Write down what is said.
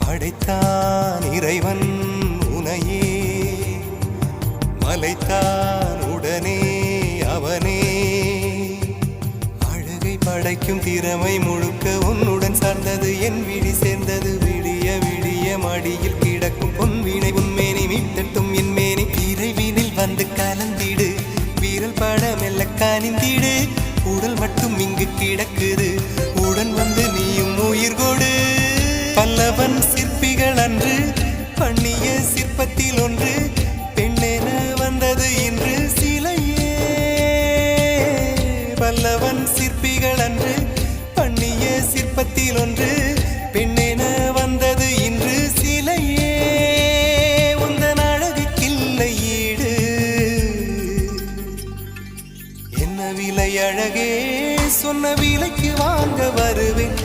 படைத்தான் இறைவன் உனையே, மலைத்தான் உடனே அவனே. அழகை படைக்கும் திறமை முழுக்க உன்னுடன் சார்ந்தது, என் விழி சேர்ந்தது. விடிய விடிய மடியில் கிடக்கும் பொன்வினை உன்மேனி மீட்டட்டும் என் மேனி. இறைவினில் வந்து கலந்திடு, வீரல் பட மெல்ல காணிந்திடு. உடல் மட்டும் இங்கு கிடக்குது, உடன் வந்து நீயும் உயிர் கொடு. பல்லவன் சிற்பிகள் அன்று பண்ணிய சிற்பத்தில் ஒன்று, பெண்ணென வந்தது இன்று சிலையே. பல்லவன் சிற்பிகள் அன்று பண்ணிய சிற்பத்தில் ஒன்று, பெண்ணென வந்தது இன்று சிலையே. உந்தன் அழகுக்கில்லை ஈடு, என்ன விலை அழகே, சொன்ன விலைக்கு வாங்க வருவேன்.